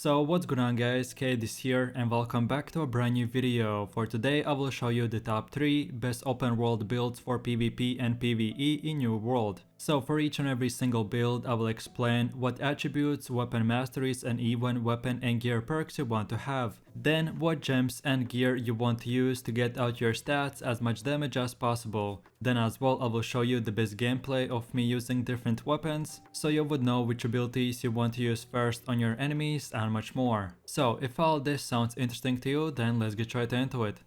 So what's going on guys, Kade is here and welcome back to a brand new video. For today I will show you the top 3 best open world builds for PvP and PvE in New World. So for each and every single build I will explain what attributes, weapon masteries and even weapon and gear perks you want to have. Then what gems and gear you want to use to get out your stats as much damage as possible. Then as well I will show you the best gameplay of me using different weapons, so you would know which abilities you want to use first on your enemies and much more. So if all this sounds interesting to you, then let's get right into it.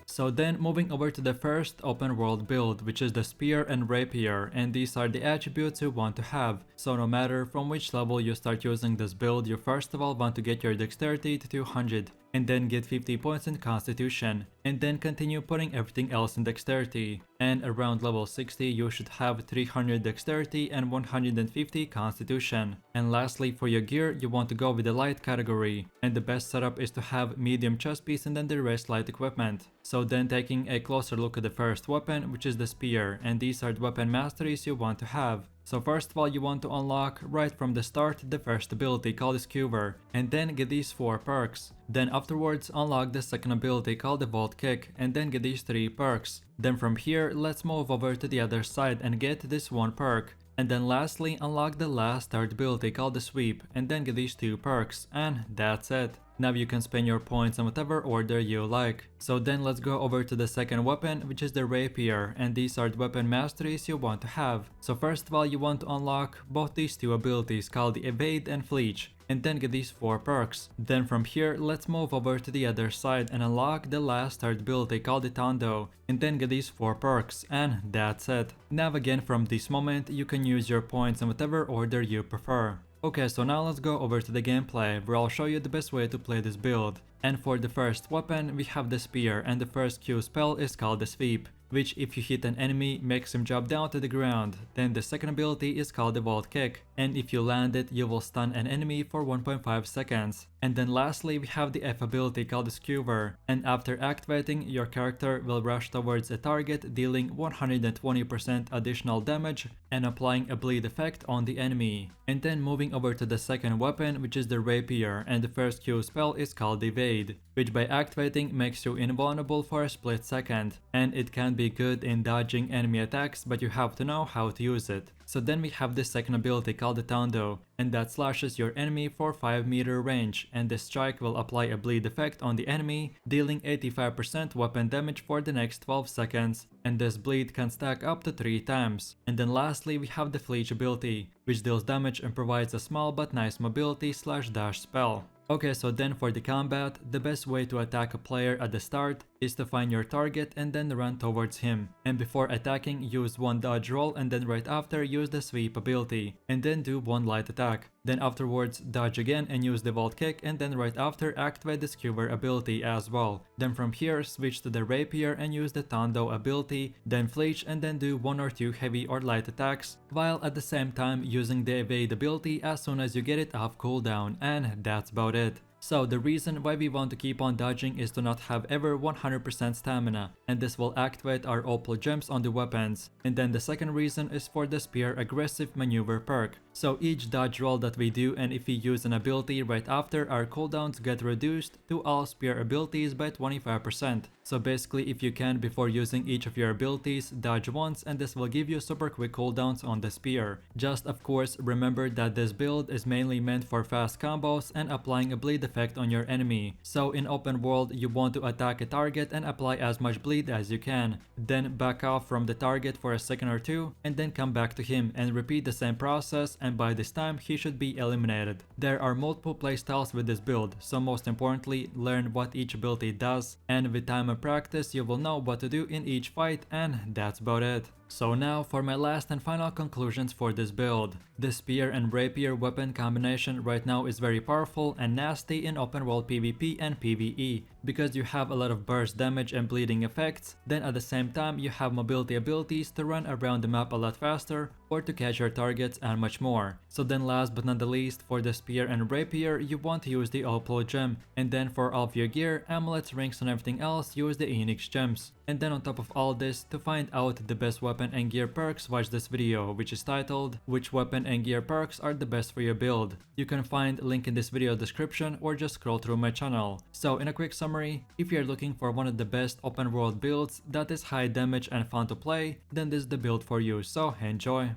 So then moving over to the first open world build, which is the spear and rapier, and these are the attributes you want to have. So no matter from which level you start using this build, you first of all want to get your dexterity to 200 and then get 50 points in constitution and then continue putting everything else in dexterity. And around level 60 you should have 300 dexterity and 150 constitution. And lastly, for your gear you want to go with the light category, and the best setup is to have medium chest piece and then the rest light equipment. So then taking a closer look at the first weapon, which is the spear, and these are the weapon masteries you want to have. So first of all you want to unlock right from the start the first ability called the skewer and then get these 4 perks. Then afterwards unlock the second ability called the vault kick and then get these 3 perks. Then from here let's move over to the other side and get this 1 perk. And then lastly unlock the last third ability called the sweep and then get these 2 perks, and that's it. Now you can spend your points in whatever order you like. So then let's go over to the second weapon, which is the rapier, and these are the weapon masteries you want to have. So first of all you want to unlock both these 2 abilities called the evade and fleech and then get these 4 perks. Then from here let's move over to the other side and unlock the last third ability called the tondo and then get these 4 perks, and that's it. Now again from this moment you can use your points in whatever order you prefer. Okay, so now let's go over to the gameplay where I'll show you the best way to play this build. And for the first weapon we have the spear, and the first Q spell is called the sweep, which if you hit an enemy makes him drop down to the ground. Then the second ability is called the vault kick, and if you land it you will stun an enemy for 1.5 seconds. And then lastly we have the F ability called the skewer, and after activating your character will rush towards a target dealing 120% additional damage and applying a bleed effect on the enemy. And then moving over to the second weapon, which is the rapier, and the first Q spell is called evade, which by activating makes you invulnerable for a split second, and it can be good in dodging enemy attacks, but you have to know how to use it. So then we have this second ability called the tondo, and that slashes your enemy for 5-meter range, and this strike will apply a bleed effect on the enemy, dealing 85% weapon damage for the next 12 seconds, and this bleed can stack up to 3 times. And then lastly we have the fleech ability, which deals damage and provides a small but nice mobility / dash spell. Okay, so then for the combat, the best way to attack a player at the start is to find your target and then run towards him. And before attacking, use 1 dodge roll and then right after use the sweep ability and then do 1 light attack. Then afterwards dodge again and use the vault kick, and then right after activate the skewer ability as well. Then from here switch to the rapier and use the tondo ability, then fleech and then do 1 or 2 heavy or light attacks, while at the same time using the evade ability as soon as you get it off cooldown, and that's about it. So the reason why we want to keep on dodging is to not have ever 100% stamina, and this will activate our opal gems on the weapons. And then the second reason is for the spear aggressive maneuver perk. So each dodge roll that we do, and if we use an ability right after, our cooldowns get reduced to all spear abilities by 25%. So basically if you can, before using each of your abilities, dodge once, and this will give you super quick cooldowns on the spear. Just of course remember that this build is mainly meant for fast combos and applying a bleed effect on your enemy. So in open world you want to attack a target and apply as much bleed as you can, then back off from the target for a second or 2 and then come back to him and repeat the same process, and by this time he should be eliminated. There are multiple playstyles with this build, so most importantly learn what each ability does, and with time and practice you will know what to do in each fight, and that's about it. So now for my last and final conclusions for this build. The spear and rapier weapon combination right now is very powerful and nasty in open world PvP and PvE, because you have a lot of burst damage and bleeding effects, then at the same time you have mobility abilities to run around the map a lot faster or to catch your targets and much more. So then last but not the least, for the spear and rapier you want to use the opal gem, and then for all of your gear, amulets, rings and everything else use the Enix gems. And then on top of all this, to find out the best weapon weapon and gear perks, watch this video, which is titled "Which weapon and gear perks are the best for your build?" You can find a link in this video description or just scroll through my channel. So in a quick summary, if you're looking for one of the best open world builds that is high damage and fun to play, then this is the build for you, so enjoy!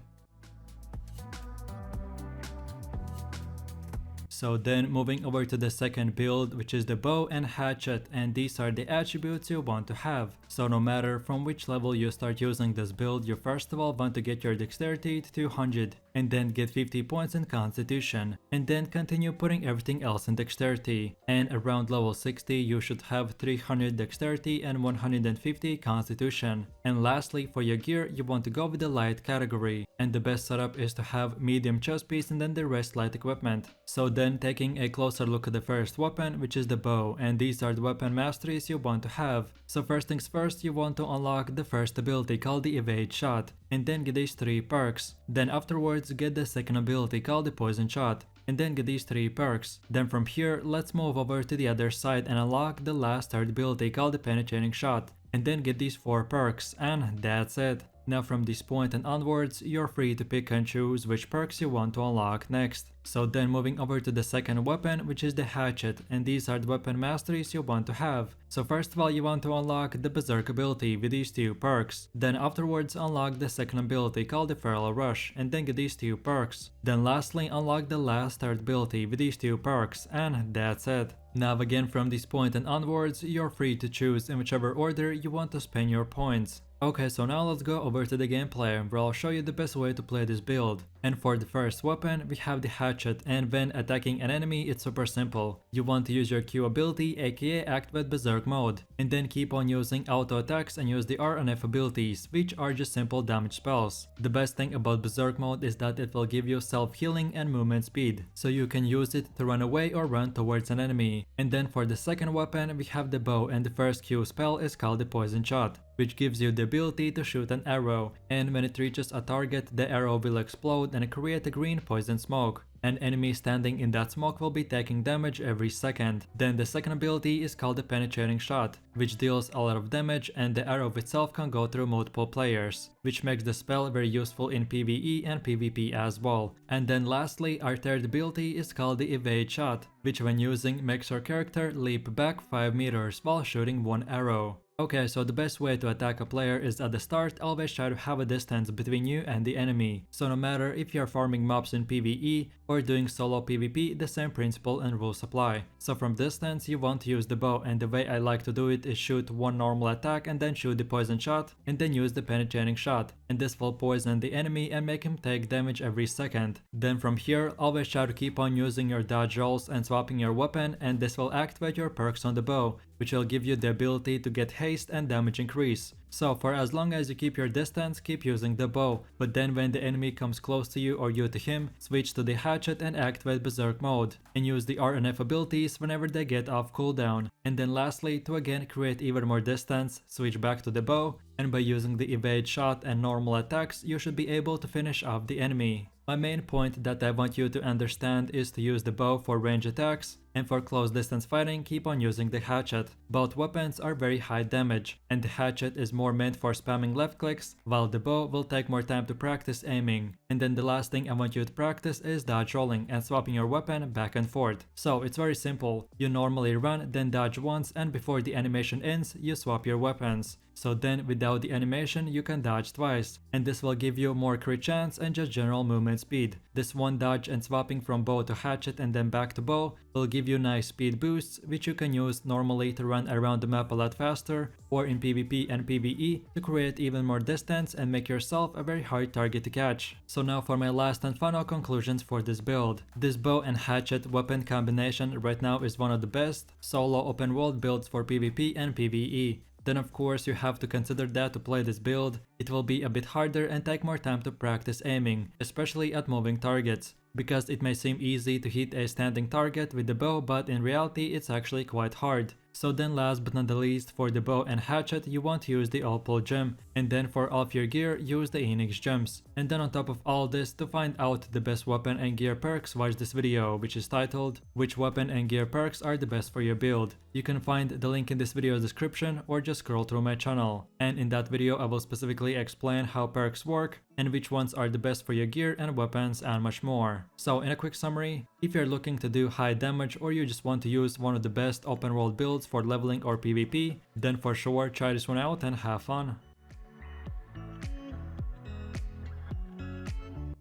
So then moving over to the second build, which is the bow and hatchet, and these are the attributes you want to have. So no matter from which level you start using this build, you first of all want to get your dexterity to 200 and then get 50 points in constitution and then continue putting everything else in dexterity. And around level 60 you should have 300 dexterity and 150 constitution. And lastly, for your gear you want to go with the light category, and the best setup is to have medium chest piece and then the rest light equipment. So then taking a closer look at the first weapon, which is the bow, and these are the weapon masteries you want to have. So first things first, you want to unlock the first ability called the evade shot and then get these 3 perks. Then afterwards get the second ability called the poison shot and then get these 3 perks. Then from here let's move over to the other side and unlock the last third ability called the penetrating shot and then get these 4 perks, and that's it. Now from this point and onwards, you're free to pick and choose which perks you want to unlock next. So then moving over to the second weapon, which is the hatchet, and these are the weapon masteries you want to have. So first of all you want to unlock the berserk ability with these 2 perks. Then afterwards unlock the second ability called the feral rush and then get these 2 perks. Then lastly unlock the last third ability with these 2 perks, and that's it. Now again from this point and onwards, you're free to choose in whichever order you want to spend your points. Okay, so now let's go over to the gameplay where I'll show you the best way to play this build. And for the first weapon, we have the hatchet, and when attacking an enemy it's super simple. You want to use your Q ability, aka activate berserk mode, and then keep on using auto attacks and use the R and F abilities, which are just simple damage spells. The best thing about berserk mode is that it will give you self-healing and movement speed, so you can use it to run away or run towards an enemy. And then for the second weapon, we have the bow, and the first Q spell is called the poison shot, which gives you the ability to shoot an arrow, and when it reaches a target, the arrow will explode and create a green poison smoke. An enemy standing in that smoke will be taking damage every second. Then the second ability is called the penetrating shot, which deals a lot of damage, and the arrow itself can go through multiple players, which makes the spell very useful in PvE and PvP as well. And then lastly, our third ability is called the evade shot, which when using makes your character leap back 5 meters while shooting 1 arrow. Okay, so the best way to attack a player is at the start, always try to have a distance between you and the enemy. So no matter if you're farming mobs in PvE or doing solo PvP, the same principle and rules apply. So from distance you want to use the bow, and the way I like to do it is shoot 1 normal attack and then shoot the poison shot and then use the penetrating shot, and this will poison the enemy and make him take damage every second. Then from here always try to keep on using your dodge rolls and swapping your weapon, and this will activate your perks on the bow, which will give you the ability to get haste and damage increase. So for as long as you keep your distance, keep using the bow, but then when the enemy comes close to you or you to him, switch to the hatchet and activate berserk mode, and use the R and F abilities whenever they get off cooldown. And then lastly, to again create even more distance, switch back to the bow, and by using the evade shot and normal attacks, you should be able to finish off the enemy. My main point that I want you to understand is to use the bow for range attacks, and for close distance fighting keep on using the hatchet. Both weapons are very high damage, and the hatchet is more meant for spamming left clicks, while the bow will take more time to practice aiming. And then the last thing I want you to practice is dodge rolling and swapping your weapon back and forth. So it's very simple, you normally run, then dodge once, and before the animation ends you swap your weapons. So then without the animation you can dodge twice, and this will give you more crit chance and just general movement speed. This one dodge and swapping from bow to hatchet and then back to bow will give you nice speed boosts, which you can use normally to run around the map a lot faster, or in PvP and PvE to create even more distance and make yourself a very hard target to catch. So now for my last and final conclusions for this build. This bow and hatchet weapon combination right now is one of the best solo open world builds for PvP and PvE. Then of course you have to consider that to play this build, it will be a bit harder and take more time to practice aiming, especially at moving targets, because it may seem easy to hit a standing target with the bow, but in reality it's actually quite hard. So then last but not the least, for the bow and hatchet you want to use the opal gem, and then for all of your gear use the Enix gems. And then on top of all this, to find out the best weapon and gear perks, watch this video which is titled "Which weapon and gear perks are the best for your build?" You can find the link in this video's description or just scroll through my channel. And in that video I will specifically explain how perks work and which ones are the best for your gear and weapons and much more. So in a quick summary, if you're looking to do high damage or you just want to use one of the best open world builds for leveling or PvP, then for sure try this one out and have fun.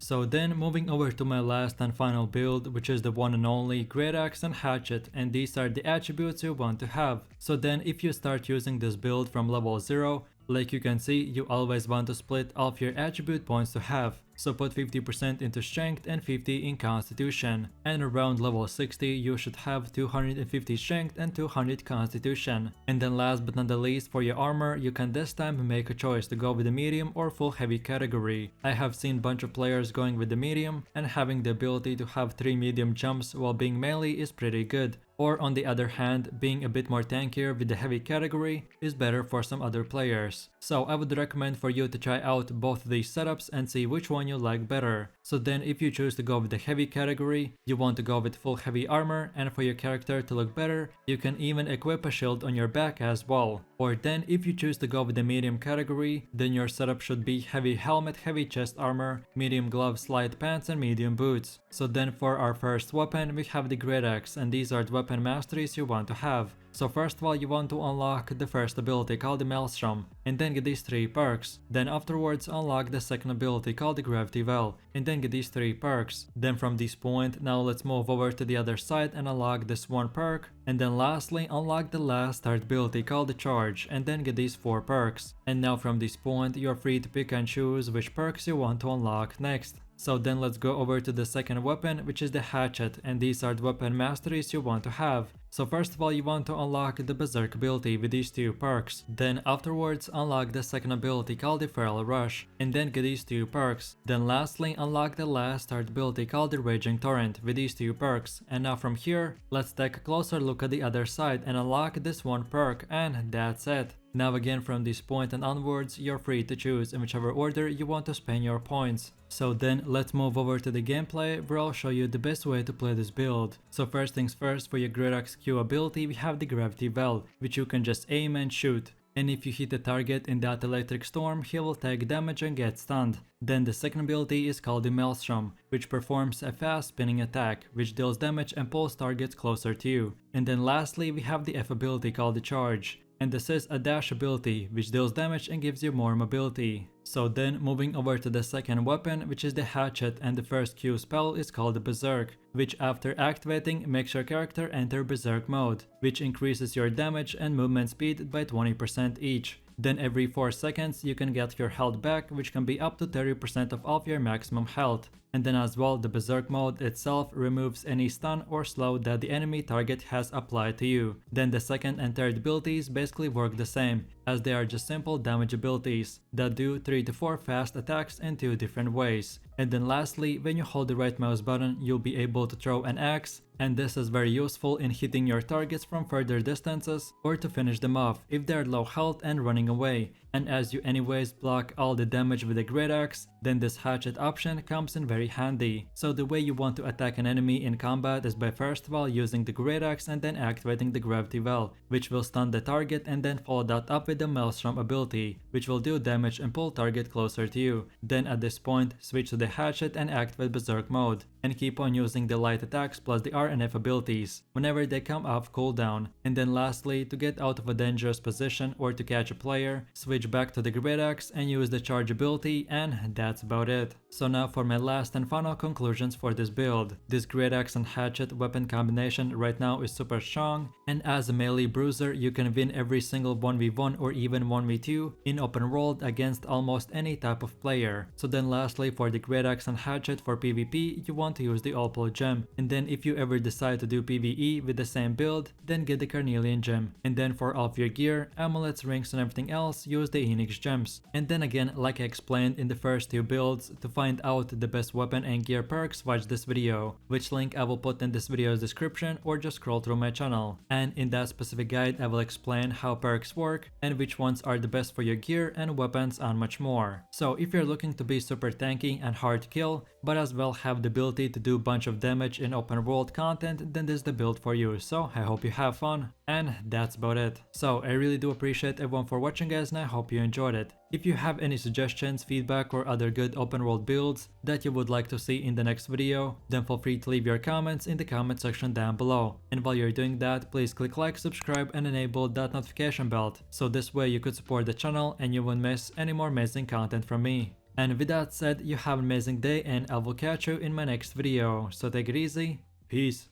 So then moving over to my last and final build, which is the one and only Great Axe and Hatchet, and these are the attributes you want to have. So then if you start using this build from level 0, like you can see, you always want to split all of your attribute points to half. So put 50% into strength and 50 in constitution. And around level 60 you should have 250 strength and 200 constitution. And then last but not the least, for your armor, you can this time make a choice to go with the medium or full heavy category. I have seen bunch of players going with the medium, and having the ability to have 3 medium jumps while being melee is pretty good. Or on the other hand, being a bit more tankier with the heavy category is better for some other players. So I would recommend for you to try out both these setups and see which one you like better. So then if you choose to go with the heavy category, you want to go with full heavy armor, and for your character to look better, you can even equip a shield on your back as well. Or then if you choose to go with the medium category, then your setup should be heavy helmet, heavy chest armor, medium gloves, light pants and medium boots. So then for our first weapon we have the Great Axe, and these are the weapon masteries you want to have. So first of all you want to unlock the first ability called the Maelstrom, and then get these 3 perks. Then afterwards unlock the second ability called the Gravity Well, and then get these 3 perks. Then from this point, now let's move over to the other side and unlock this 1 perk. And then lastly unlock the last third ability called the Charge, and then get these 4 perks. And now from this point you're free to pick and choose which perks you want to unlock next. So then let's go over to the second weapon, which is the Hatchet, and these are the weapon masteries you want to have. So first of all you want to unlock the Berserk ability with these 2 perks. Then afterwards unlock the second ability called the Feral Rush, and then get these 2 perks. Then lastly unlock the last third ability called the Raging Torrent with these 2 perks. And now from here, let's take a closer look at the other side and unlock this 1 perk, and that's it. Now again from this point and onwards, you're free to choose in whichever order you want to spend your points. So then let's move over to the gameplay where I'll show you the best way to play this build. So first things first, for your Great Axe Q ability we have the Gravity Well, which you can just aim and shoot. And if you hit the target in that electric storm, he will take damage and get stunned. Then the second ability is called the Maelstrom, which performs a fast spinning attack, which deals damage and pulls targets closer to you. And then lastly we have the F ability called the Charge. And this is a dash ability, which deals damage and gives you more mobility. So then moving over to the second weapon, which is the Hatchet, and the first Q spell is called the Berserk, which after activating makes your character enter Berserk mode, which increases your damage and movement speed by 20% each. Then every 4 seconds you can get your health back, which can be up to 30% of all of your maximum health. And then as well, the Berserk mode itself removes any stun or slow that the enemy target has applied to you. Then the second and third abilities basically work the same, as they are just simple damage abilities that do 3 to 4 fast attacks in 2 different ways. And then lastly, when you hold the right mouse button, you'll be able to throw an axe, and this is very useful in hitting your targets from further distances or to finish them off if they're low health and running away. And as you anyways block all the damage with a Great Axe, then this Hatchet option comes in very handy. So the way you want to attack an enemy in combat is by first of all using the Great Axe and then activating the Gravity Well, which will stun the target, and then follow that up with the Maelstrom ability, which will do damage and pull target closer to you. Then at this point, switch to the Hatchet and activate Berserk mode, and keep on using the light attacks plus the R and F abilities whenever they come off cooldown. And then lastly, to get out of a dangerous position or to catch a player, switch back to the Great Axe and use the Charge ability, and that's about it. So now for my last and final conclusions for this build. This Great Axe and Hatchet weapon combination right now is super strong, and as a melee bruiser you can win every single 1v1 or even 1v2 in open world against almost any type of player. So then lastly, for the Great Axe and Hatchet for PvP, you want to use the Opal gem, and then if you ever decide to do PvE with the same build, then get the Carnelian gem. And then for all of your gear, amulets, rings and everything else, use use the Enix gems. And then again, like I explained in the first two builds, to find out the best weapon and gear perks, watch this video, which link I will put in this video's description or just scroll through my channel. And in that specific guide I will explain how perks work and which ones are the best for your gear and weapons and much more. So if you're looking to be super tanky and hard to kill, but as well have the ability to do a bunch of damage in open world content, then this is the build for you. So I hope you have fun. And that's about it. So I really do appreciate everyone for watching, guys, and I hope you enjoyed it. If you have any suggestions, feedback, or other good open world builds that you would like to see in the next video, then feel free to leave your comments in the comment section down below. And while you're doing that, please click like, subscribe, and enable that notification bell, so this way you could support the channel and you won't miss any more amazing content from me. And with that said, you have an amazing day and I will catch you in my next video. So take it easy. Peace.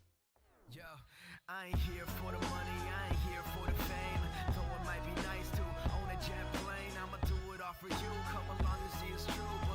Yo, I ain't here for the money, I ain't here for the fame. Though it might be nice to own a jet plane, I'ma do it all for you. Come along and see it's true.